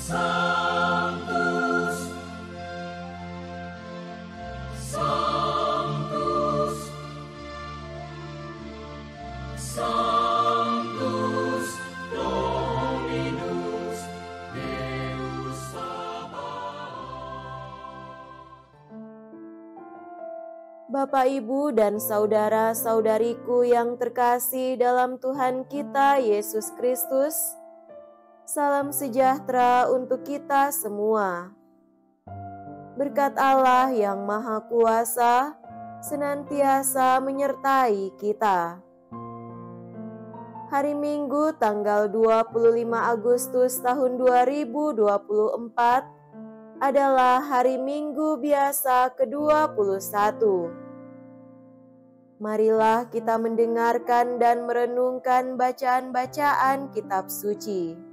Sanctus, Sanctus, Sanctus Dominus Deus Sabaoth. Bapak, Ibu, dan saudara-saudariku yang terkasih dalam Tuhan kita Yesus Kristus, salam sejahtera untuk kita semua. Berkat Allah yang Maha Kuasa senantiasa menyertai kita. Hari Minggu tanggal 25 Agustus tahun 2024 adalah hari Minggu biasa ke-21. Marilah kita mendengarkan dan merenungkan bacaan-bacaan kitab suci.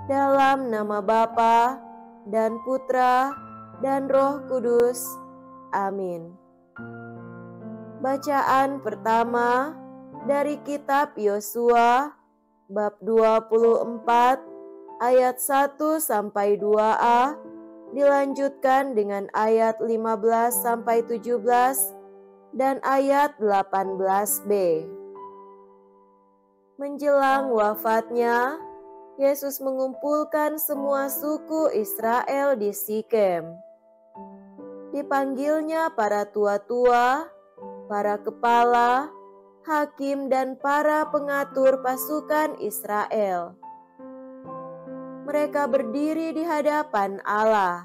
Dalam nama Bapa dan Putra dan Roh Kudus. Amin. Bacaan pertama dari kitab Yosua bab 24 ayat 1 sampai 2a, dilanjutkan dengan ayat 15 sampai 17 dan ayat 18b. Menjelang wafatnya, Yesus mengumpulkan semua suku Israel di Sikem. Dipanggilnya para tua-tua, para kepala, hakim, dan para pengatur pasukan Israel. Mereka berdiri di hadapan Allah.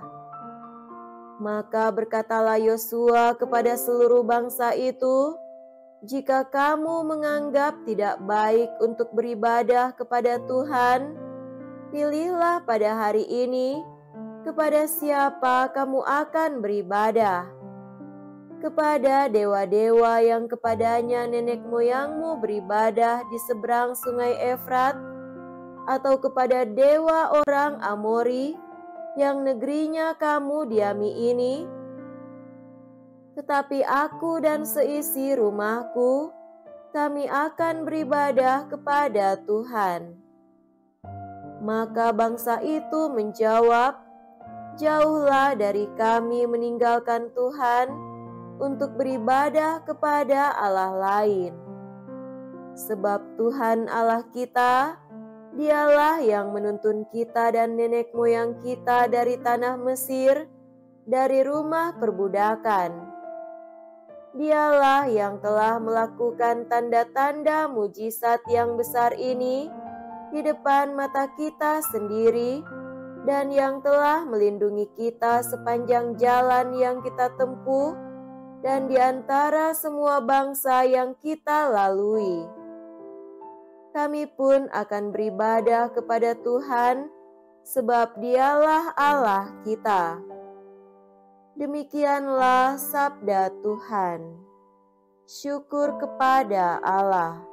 Maka berkatalah Yosua kepada seluruh bangsa itu, "Jika kamu menganggap tidak baik untuk beribadah kepada Tuhan, pilihlah pada hari ini kepada siapa kamu akan beribadah. Kepada dewa-dewa yang kepadanya nenek moyangmu beribadah di seberang sungai Efrat, atau kepada dewa orang Amori yang negerinya kamu diami ini? Tetapi aku dan seisi rumahku, kami akan beribadah kepada Tuhan." Maka bangsa itu menjawab, "Jauhlah dari kami meninggalkan Tuhan untuk beribadah kepada Allah lain. Sebab Tuhan Allah kita, Dialah yang menuntun kita dan nenek moyang kita dari tanah Mesir, dari rumah perbudakan. Dialah yang telah melakukan tanda-tanda mujizat yang besar ini di depan mata kita sendiri, dan yang telah melindungi kita sepanjang jalan yang kita tempuh dan di antara semua bangsa yang kita lalui. Kami pun akan beribadah kepada Tuhan, sebab Dialah Allah kita." Demikianlah sabda Tuhan. Syukur kepada Allah.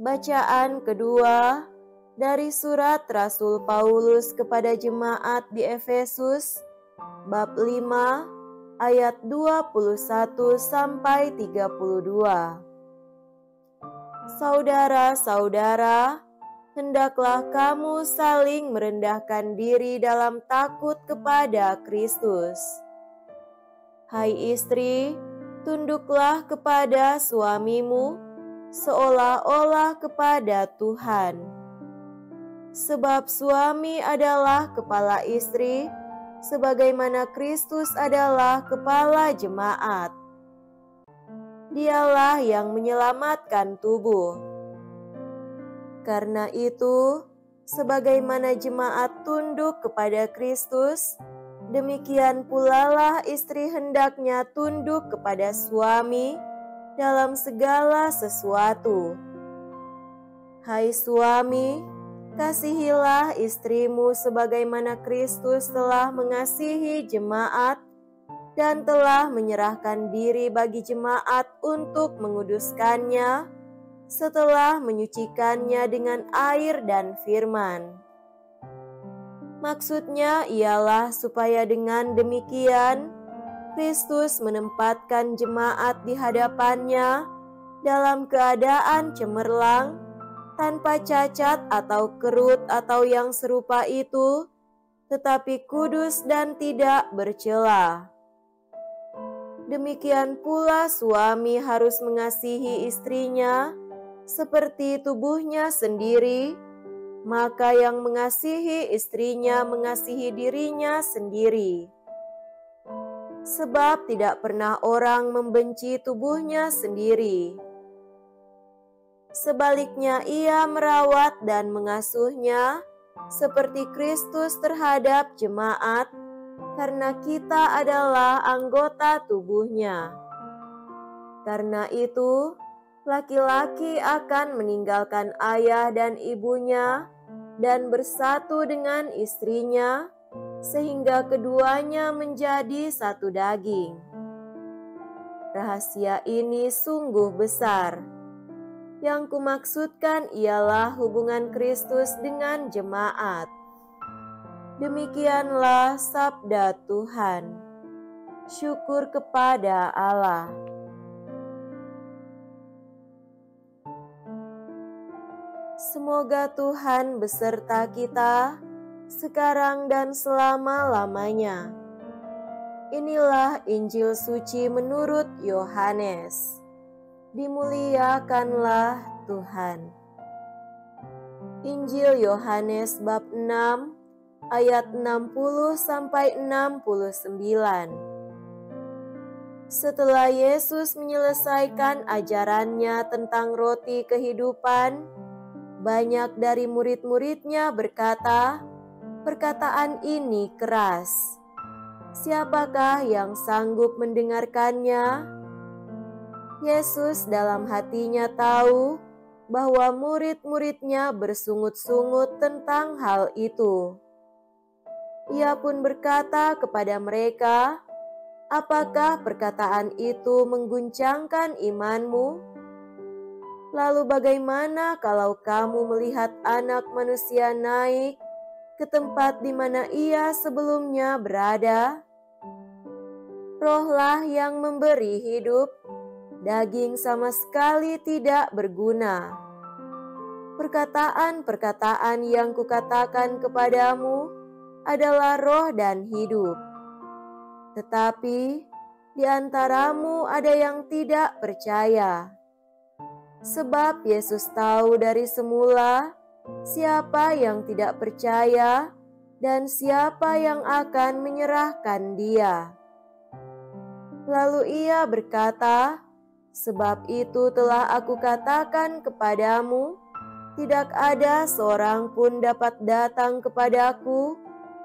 Bacaan kedua dari surat Rasul Paulus kepada jemaat di Efesus, bab 5, ayat 21 sampai 32. Saudara-saudara, hendaklah kamu saling merendahkan diri dalam takut kepada Kristus. Hai istri, tunduklah kepada suamimu seolah-olah kepada Tuhan. Sebab suami adalah kepala istri, sebagaimana Kristus adalah kepala jemaat. Dialah yang menyelamatkan tubuh. Karena itu, sebagaimana jemaat tunduk kepada Kristus, demikian pula lah istri hendaknya tunduk kepada suami dalam segala sesuatu. Hai suami, kasihilah istrimu sebagaimana Kristus telah mengasihi jemaat dan telah menyerahkan diri bagi jemaat untuk menguduskannya setelah menyucikannya dengan air dan firman. Maksudnya ialah supaya dengan demikian Kristus menempatkan jemaat di hadapannya dalam keadaan cemerlang, tanpa cacat atau kerut atau yang serupa itu, tetapi kudus dan tidak bercela. Demikian pula suami harus mengasihi istrinya seperti tubuhnya sendiri, maka yang mengasihi istrinya mengasihi dirinya sendiri. Sebab tidak pernah orang membenci tubuhnya sendiri. Sebaliknya ia merawat dan mengasuhnya seperti Kristus terhadap jemaat, karena kita adalah anggota tubuhnya. Karena itu, laki-laki akan meninggalkan ayah dan ibunya dan bersatu dengan istrinya, sehingga keduanya menjadi satu daging. Rahasia ini sungguh besar. Yang kumaksudkan ialah hubungan Kristus dengan jemaat. Demikianlah sabda Tuhan. Syukur kepada Allah. Semoga Tuhan beserta kita sekarang dan selama-lamanya. Inilah Injil suci menurut Yohanes. Dimuliakanlah Tuhan. Injil Yohanes bab 6 ayat 60 sampai 69. Setelah Yesus menyelesaikan ajarannya tentang roti kehidupan, banyak dari murid-muridnya berkata, "Perkataan ini keras. Siapakah yang sanggup mendengarkannya?" Yesus dalam hatinya tahu bahwa murid-muridnya bersungut-sungut tentang hal itu. Ia pun berkata kepada mereka, "Apakah perkataan itu mengguncangkan imanmu? Lalu bagaimana kalau kamu melihat Anak Manusia naik ke tempat di mana ia sebelumnya berada? Rohlah yang memberi hidup, daging sama sekali tidak berguna. Perkataan-perkataan yang kukatakan kepadamu adalah roh dan hidup. Tetapi di antaramu ada yang tidak percaya." Sebab Yesus tahu dari semula siapa yang tidak percaya dan siapa yang akan menyerahkan dia. Lalu ia berkata, "Sebab itu telah aku katakan kepadamu, tidak ada seorang pun dapat datang kepadaku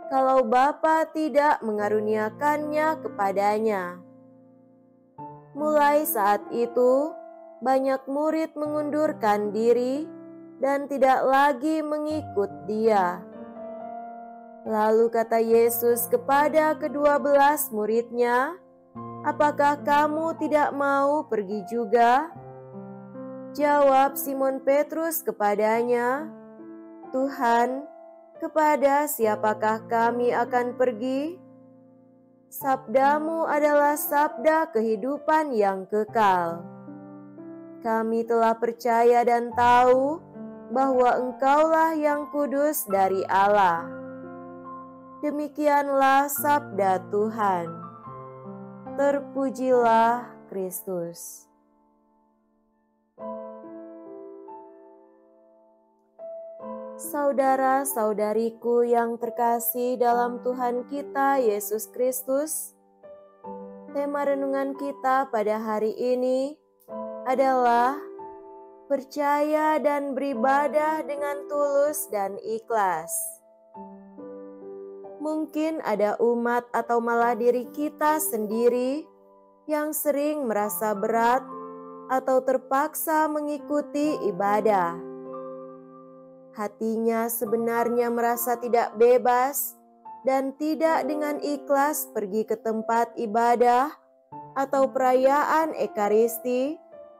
kalau Bapa tidak mengaruniakannya kepadanya." Mulai saat itu, banyak murid mengundurkan diri dan tidak lagi mengikut dia. Lalu kata Yesus kepada ke-12 muridnya, "Apakah kamu tidak mau pergi juga?" Jawab Simon Petrus kepadanya, "Tuhan, kepada siapakah kami akan pergi? Sabdamu adalah sabda kehidupan yang kekal. Kami telah percaya dan tahu bahwa Engkaulah yang kudus dari Allah." Demikianlah sabda Tuhan. Terpujilah Kristus. Saudara-saudariku yang terkasih dalam Tuhan kita Yesus Kristus, tema renungan kita pada hari ini adalah percaya dan beribadah dengan tulus dan ikhlas. Mungkin ada umat atau malah diri kita sendiri yang sering merasa berat atau terpaksa mengikuti ibadah. Hatinya sebenarnya merasa tidak bebas dan tidak dengan ikhlas pergi ke tempat ibadah atau perayaan Ekaristi,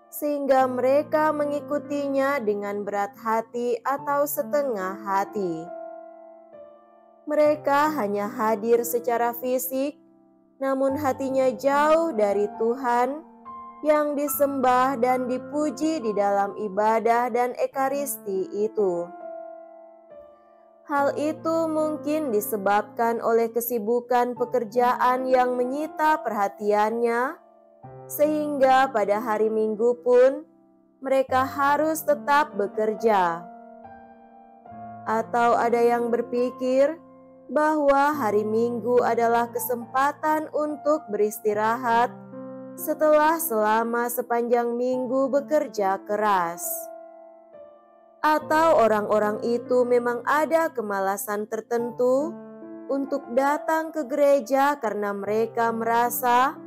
sehingga mereka mengikutinya dengan berat hati atau setengah hati. Mereka hanya hadir secara fisik, namun hatinya jauh dari Tuhan yang disembah dan dipuji di dalam ibadah dan ekaristi itu. Hal itu mungkin disebabkan oleh kesibukan pekerjaan yang menyita perhatiannya, sehingga pada hari Minggu pun mereka harus tetap bekerja. Atau ada yang berpikir bahwa hari Minggu adalah kesempatan untuk beristirahat setelah selama sepanjang minggu bekerja keras. Atau orang-orang itu memang ada kemalasan tertentu untuk datang ke gereja karena mereka merasa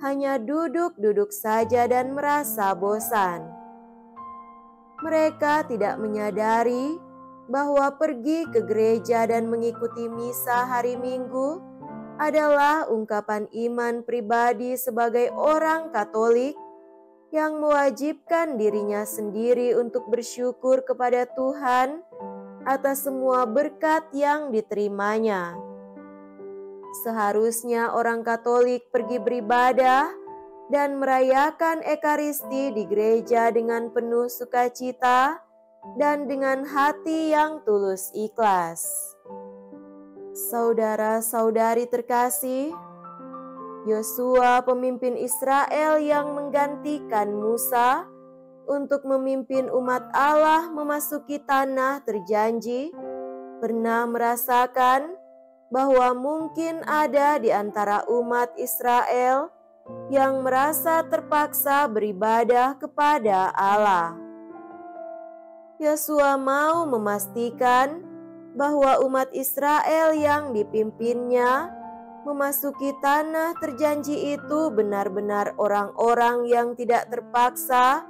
hanya duduk-duduk saja dan merasa bosan. Mereka tidak menyadari bahwa pergi ke gereja dan mengikuti misa hari Minggu adalah ungkapan iman pribadi sebagai orang Katolik yang mewajibkan dirinya sendiri untuk bersyukur kepada Tuhan atas semua berkat yang diterimanya. Seharusnya orang Katolik pergi beribadah dan merayakan ekaristi di gereja dengan penuh sukacita dan dengan hati yang tulus ikhlas. Saudara-saudari terkasih, Yosua pemimpin Israel yang menggantikan Musa untuk memimpin umat Allah memasuki tanah terjanji, pernah merasakan bahwa mungkin ada di antara umat Israel yang merasa terpaksa beribadah kepada Allah. Yosua mau memastikan bahwa umat Israel yang dipimpinnya memasuki tanah terjanji itu benar-benar orang-orang yang tidak terpaksa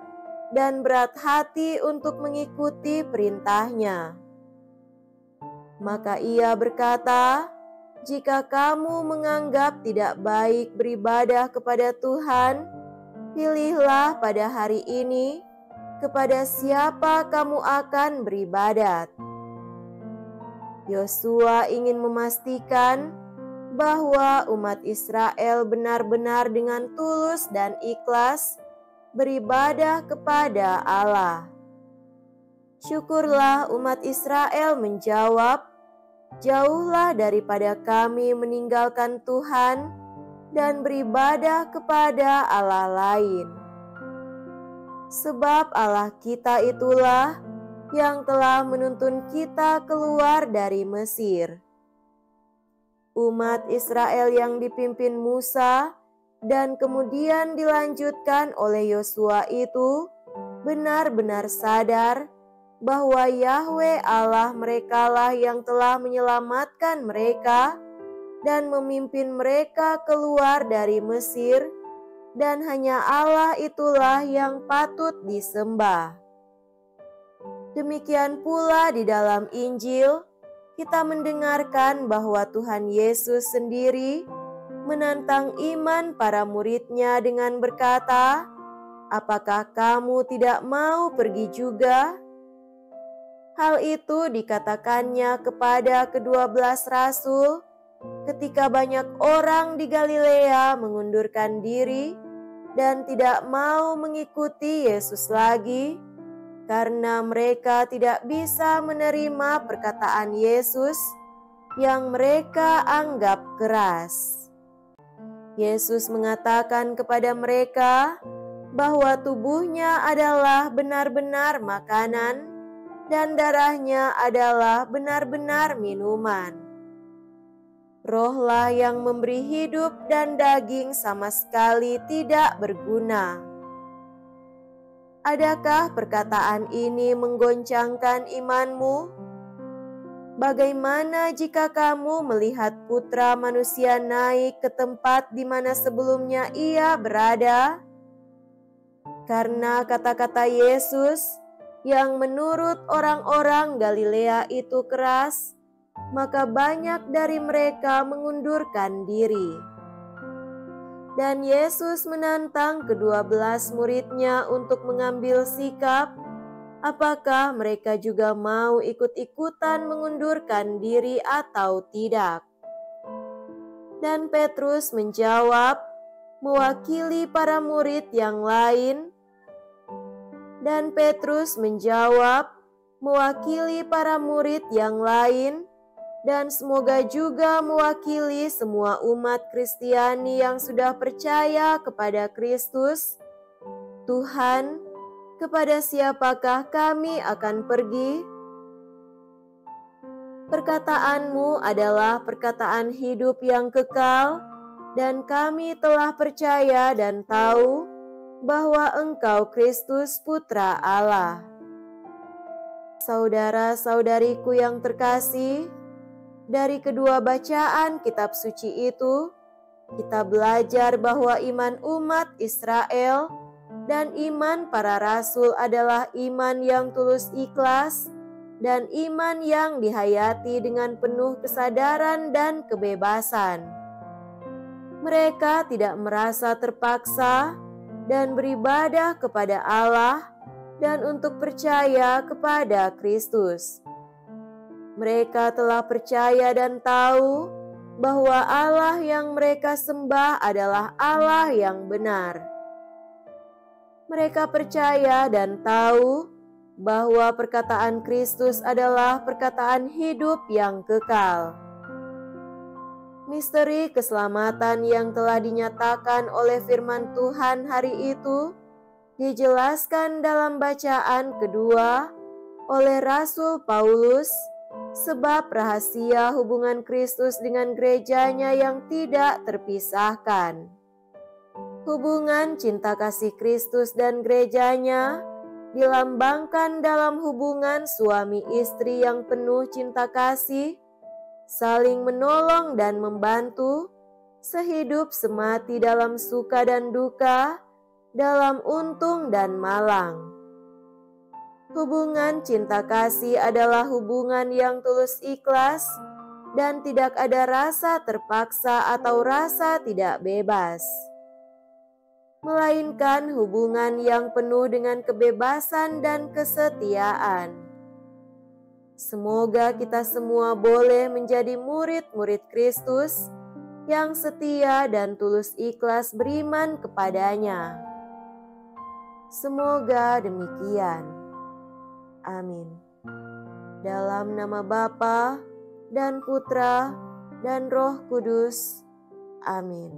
dan berat hati untuk mengikuti perintahnya. Maka ia berkata, "Jika kamu menganggap tidak baik beribadah kepada Tuhan, pilihlah pada hari ini kepada siapa kamu akan beribadat." Yosua ingin memastikan bahwa umat Israel benar-benar dengan tulus dan ikhlas beribadah kepada Allah. Syukurlah umat Israel menjawab, "Jauhlah daripada kami meninggalkan Tuhan dan beribadah kepada Allah lain." Sebab Allah kita itulah yang telah menuntun kita keluar dari Mesir. Umat Israel yang dipimpin Musa dan kemudian dilanjutkan oleh Yosua itu benar-benar sadar bahwa Yahwe Allah merekalah yang telah menyelamatkan mereka dan memimpin mereka keluar dari Mesir, dan hanya Allah itulah yang patut disembah. Demikian pula di dalam Injil, kita mendengarkan bahwa Tuhan Yesus sendiri menantang iman para murid-Nya dengan berkata, "Apakah kamu tidak mau pergi juga?" Hal itu dikatakannya kepada ke-12 rasul ketika banyak orang di Galilea mengundurkan diri dan tidak mau mengikuti Yesus lagi, karena mereka tidak bisa menerima perkataan Yesus yang mereka anggap keras. Yesus mengatakan kepada mereka bahwa tubuhnya adalah benar-benar makanan dan darahnya adalah benar-benar minuman. Rohlah yang memberi hidup dan daging sama sekali tidak berguna. Adakah perkataan ini menggoncangkan imanmu? Bagaimana jika kamu melihat Putra Manusia naik ke tempat di mana sebelumnya ia berada? Karena kata-kata Yesus yang menurut orang-orang Galilea itu keras, maka banyak dari mereka mengundurkan diri. Dan Yesus menantang ke-12 murid-Nya untuk mengambil sikap, apakah mereka juga mau ikut-ikutan mengundurkan diri atau tidak. Dan Petrus menjawab, mewakili para murid yang lain, dan Petrus menjawab, mewakili para murid yang lain, dan semoga juga mewakili semua umat Kristiani yang sudah percaya kepada Kristus. Tuhan, kepada siapakah kami akan pergi? Perkataan-Mu adalah perkataan hidup yang kekal, dan kami telah percaya dan tahu bahwa Engkau Kristus Putra Allah. Saudara-saudariku yang terkasih, dari kedua bacaan kitab suci itu, kita belajar bahwa iman umat Israel dan iman para rasul adalah iman yang tulus ikhlas dan iman yang dihayati dengan penuh kesadaran dan kebebasan. Mereka tidak merasa terpaksa dan beribadah kepada Allah dan untuk percaya kepada Kristus. Mereka telah percaya dan tahu bahwa Allah yang mereka sembah adalah Allah yang benar. Mereka percaya dan tahu bahwa perkataan Kristus adalah perkataan hidup yang kekal. Misteri keselamatan yang telah dinyatakan oleh firman Tuhan hari itu dijelaskan dalam bacaan kedua oleh Rasul Paulus, sebab rahasia hubungan Kristus dengan gerejanya yang tidak terpisahkan. Hubungan cinta kasih Kristus dan gerejanya dilambangkan dalam hubungan suami istri yang penuh cinta kasih, saling menolong dan membantu, sehidup semati dalam suka dan duka, dalam untung dan malang. Hubungan cinta kasih adalah hubungan yang tulus ikhlas dan tidak ada rasa terpaksa atau rasa tidak bebas, melainkan hubungan yang penuh dengan kebebasan dan kesetiaan. Semoga kita semua boleh menjadi murid-murid Kristus yang setia dan tulus ikhlas beriman kepadanya. Semoga demikian. Amin. Dalam nama Bapa dan Putra dan Roh Kudus. Amin.